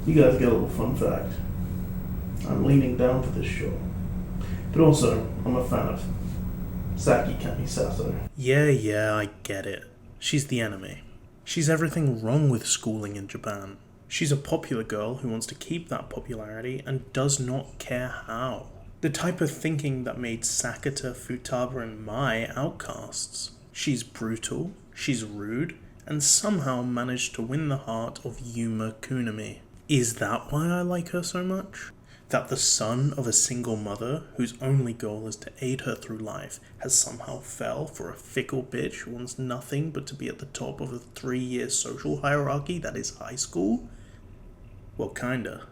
You guys get a little fun fact. I'm leaning down for this show. But also, I'm a fan of Saki Kamisato. Yeah, I get it. She's the enemy. She's everything wrong with schooling in Japan. She's a popular girl who wants to keep that popularity and does not care how. The type of thinking that made Sakuta, Futaba, and Mai outcasts. She's brutal, she's rude, and somehow managed to win the heart of Yuma Kunami. Is that why I like her so much? That the son of a single mother, whose only goal is to aid her through life, has somehow fell for a fickle bitch who wants nothing but to be at the top of a 3-year social hierarchy that is high school? Well, kinda.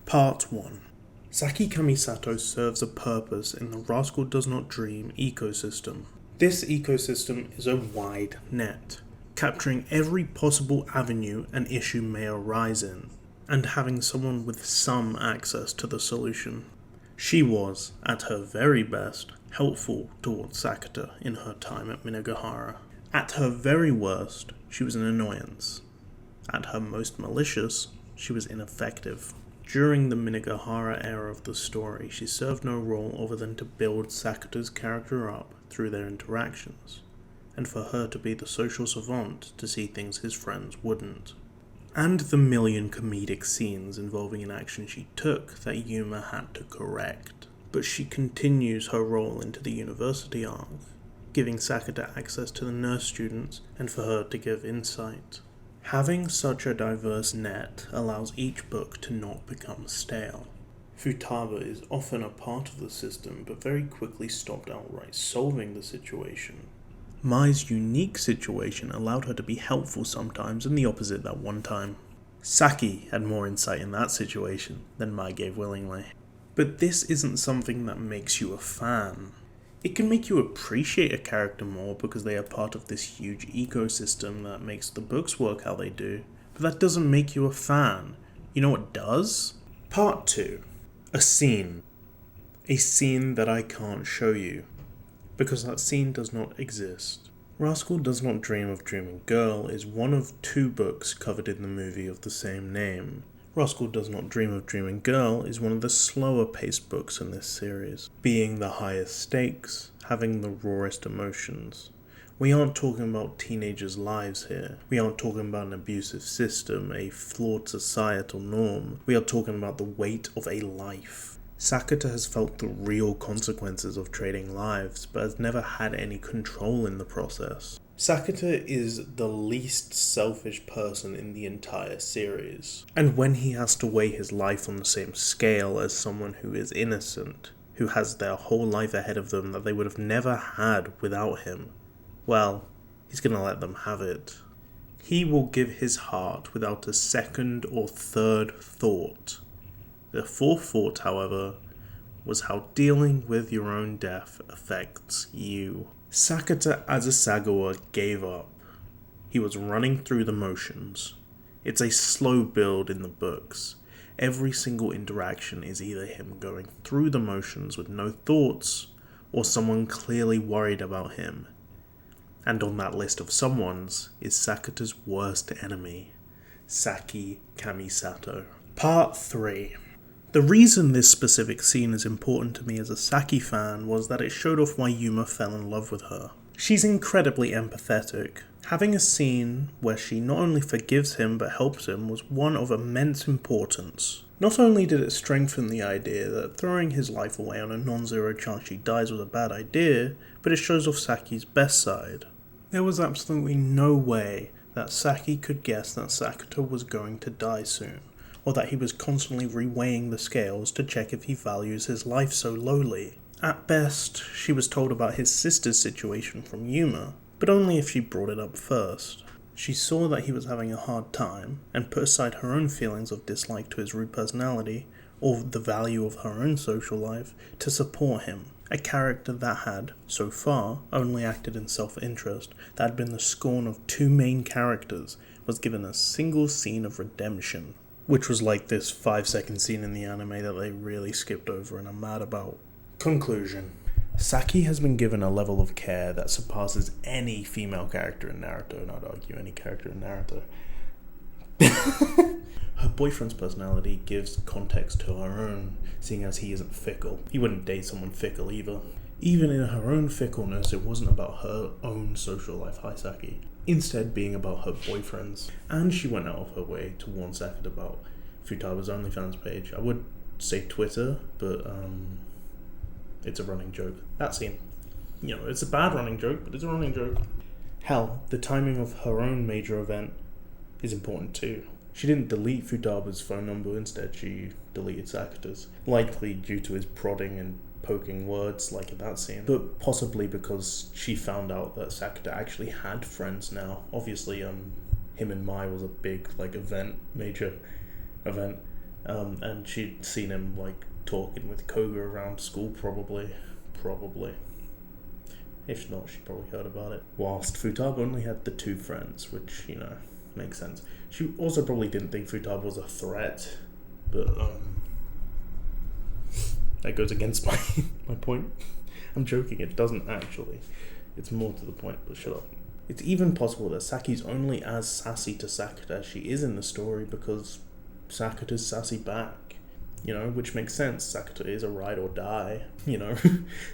Part 1. Saki Kamisato serves a purpose in the Rascal Does Not Dream ecosystem. This ecosystem is a wide net, capturing every possible avenue an issue may arise in, and having someone with some access to the solution. She was, at her very best, helpful towards Sakuta in her time at Minagahara. At her very worst, she was an annoyance. At her most malicious, she was ineffective. During the Minagahara era of the story, she served no role other than to build Sakuta's character up through their interactions, and for her to be the social savant to see things his friends wouldn't. And the million comedic scenes involving an action she took that Yuma had to correct. But she continues her role into the university arc, giving Sakuta access to the nurse students and for her to give insight. Having such a diverse net allows each book to not become stale. Futaba is often a part of the system but very quickly stopped outright solving the situation. Mai's unique situation allowed her to be helpful sometimes and the opposite that one time. Saki had more insight in that situation than Mai gave willingly. But this isn't something that makes you a fan. It can make you appreciate a character more because they are part of this huge ecosystem that makes the books work how they do, but that doesn't make you a fan. You know what does? Part 2. A scene. A scene that I can't show you, because that scene does not exist. Rascal Does Not Dream of Dreaming Girl is one of 2 books covered in the movie of the same name. Rascal Does Not Dream of Dreaming Girl is one of the slower paced books in this series, being the highest stakes, having the rawest emotions. We aren't talking about teenagers' lives here. We aren't talking about an abusive system, a flawed societal norm. We are talking about the weight of a life. Sakuta has felt the real consequences of trading lives, but has never had any control in the process. Sakuta is the least selfish person in the entire series. And when he has to weigh his life on the same scale as someone who is innocent, who has their whole life ahead of them that they would have never had without him, well, he's gonna let them have it. He will give his heart without a second or third thought. The fourth thought, however, was how dealing with your own death affects you. Sakuta Asasagawa gave up. He was running through the motions. It's a slow build in the books. Every single interaction is either him going through the motions with no thoughts, or someone clearly worried about him. And on that list of someones is Sakuta's worst enemy, Saki Kamisato. Part 3. The reason this specific scene is important to me as a Saki fan was that it showed off why Yuma fell in love with her. She's incredibly empathetic. Having a scene where she not only forgives him but helps him was one of immense importance. Not only did it strengthen the idea that throwing his life away on a non-zero chance she dies was a bad idea, but it shows off Saki's best side. There was absolutely no way that Saki could guess that Sakuta was going to die soon, or that he was constantly reweighing the scales to check if he values his life so lowly. At best, she was told about his sister's situation from Yuma, but only if she brought it up first. She saw that he was having a hard time, and put aside her own feelings of dislike to his rude personality, or the value of her own social life, to support him. A character that had, so far, only acted in self-interest, that had been the scorn of 2 main characters, was given a single scene of redemption. Which was like this 5-second scene in the anime that they really skipped over and I'm mad about. Conclusion. Saki has been given a level of care that surpasses any female character in Naruto, and I'd argue any character in Naruto. Her boyfriend's personality gives context to her own, seeing as he isn't fickle. He wouldn't date someone fickle either. Even in her own fickleness, it wasn't about her own social life, hi Saki, instead being about her boyfriend's. And she went out of her way to warn Sakuta about Futaba's OnlyFans page. I would say Twitter, but it's a running joke. That scene. You know, it's a bad running joke, but it's a running joke. Hell, the timing of her own major event is important too. She didn't delete Futaba's phone number, instead she deleted Sakuta's, likely due to his prodding and poking words like in that scene, but possibly because she found out that Sakuta actually had friends now. Obviously, him and Mai was a big major event, and she'd seen him like talking with Koga around school probably. If not, she probably heard about it. Whilst Futaba only had the 2 friends, which, you know, makes sense. She also probably didn't think Futaba was a threat, but that goes against my point. I'm joking, it doesn't actually. It's more to the point, but shut up. It's even possible that Saki's only as sassy to Sakuta as she is in the story because Sakuta's sassy back. You know, which makes sense. Sakuta is a ride or die, you know.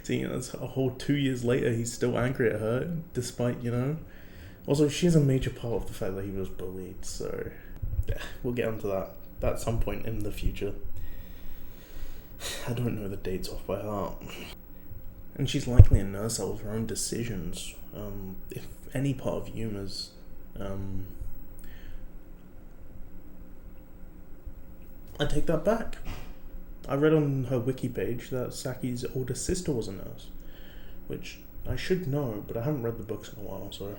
Seeing as a whole 2 years later, he's still angry at her, despite, you know. Also, she's a major part of the fact that he was bullied, so yeah, we'll get onto that at some point in the future. I don't know the dates off by heart. And she's likely a nurse out of her own decisions. If any part of Yuma's I take that back. I read on her wiki page that Saki's older sister was a nurse, which I should know, but I haven't read the books in a while, so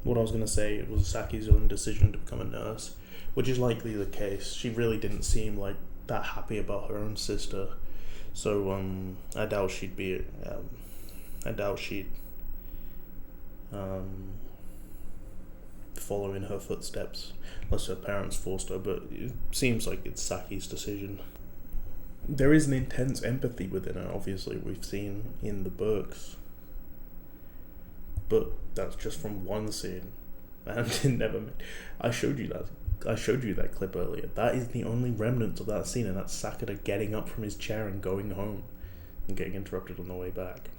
what I was going to say, it was Saki's own decision to become a nurse, which is likely the case. She really didn't seem like that happy about her own sister, so I doubt she'd follow in her footsteps, unless her parents forced her, but it seems like it's Saki's decision. There is an intense empathy within her, obviously, we've seen in the books, but that's just from one scene, and it never I showed you that clip earlier. That is the only remnants of that scene, and that's Sakuta getting up from his chair and going home and getting interrupted on the way back.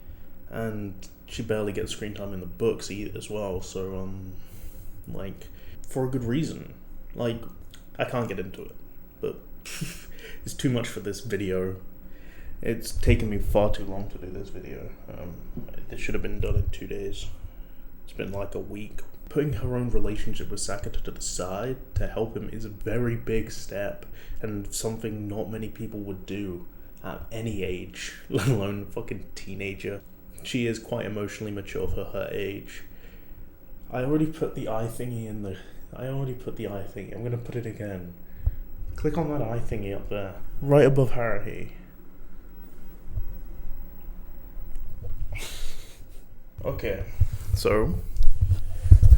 And she barely gets screen time in the books as well, so like, for a good reason. Like, I can't get into it, but it's too much for this video. It's taken me far too long to do this video. This should have been done in 2 days. It's been like a week. Putting her own relationship with Sakuta to the side to help him is a very big step, and something not many people would do at any age, let alone a fucking teenager. She is quite emotionally mature for her age. I already put the eye thingy I'm gonna put it again. Click on that eye thingy up there, right above Haruhi. Okay, so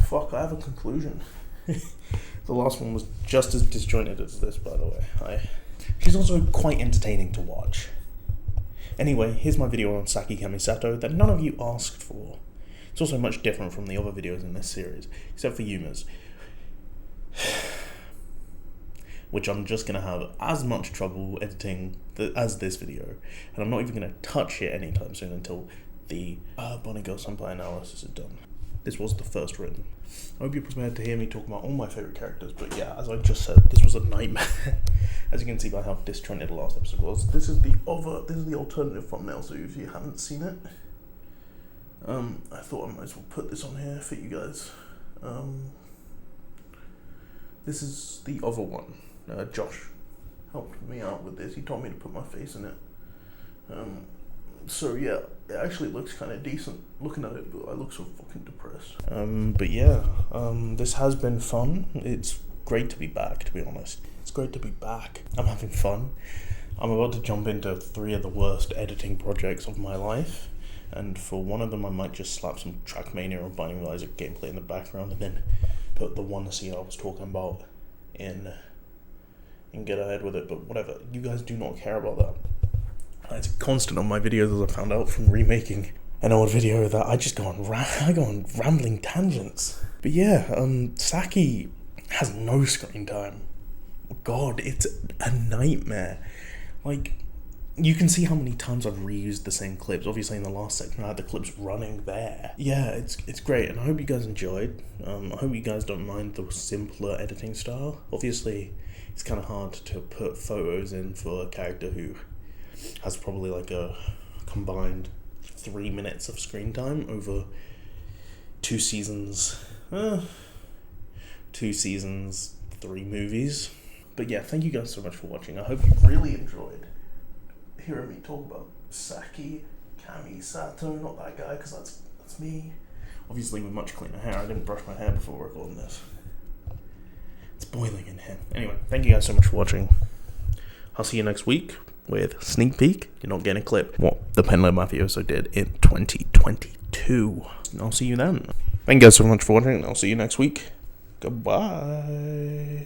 fuck, I have a conclusion. The last one was just as disjointed as this, by the way. She's also quite entertaining to watch. Anyway, here's my video on Saki Kamisato that none of you asked for. It's also much different from the other videos in this series, except for Yuma's, which I'm just going to have as much trouble editing as this video, and I'm not even going to touch it anytime soon until the Bunny Girl Senpai analysis is done. This was the first written. I hope you're prepared to hear me talk about all my favourite characters, but yeah, as I just said, this was a nightmare. As you can see by how disjointed the last episode was. This is the alternative thumbnail, so if you haven't seen it, I thought I might as well put this on here for you guys. This is the other one. Josh helped me out with this. He told me to put my face in it. So yeah, it actually looks kind of decent looking at it, but I look so fucking depressed. But yeah, this has been fun. It's great to be back, to be honest. It's great to be back. I'm having fun. I'm about to jump into 3 of the worst editing projects of my life, and for one of them I might just slap some Trackmania or Binding of Isaac gameplay in the background and then put the one scene I was talking about in and get ahead with it, but whatever. You guys do not care about that. It's a constant on my videos, as I found out from remaking an old video, that I just go on rambling tangents. But yeah, Saki has no screen time. God, it's a nightmare. Like, you can see how many times I've reused the same clips. Obviously, in the last section, I had the clips running there. Yeah, it's great, and I hope you guys enjoyed. I hope you guys don't mind the simpler editing style. Obviously, it's kind of hard to put photos in for a character who has probably like a combined 3 minutes of screen time over 2 seasons. 2 seasons, 3 movies. But yeah, thank you guys so much for watching. I hope you really enjoyed hearing me talk about Saki Kamisato, not that guy, because that's me. Obviously with much cleaner hair. I didn't brush my hair before recording this. It's boiling in here. Anyway, thank you guys so much for watching. I'll see you next week with sneak peek. You're not getting a clip. What the Penlow Mafioso did in 2022. I'll see you then. Thank you guys so much for watching. I'll see you next week. Goodbye.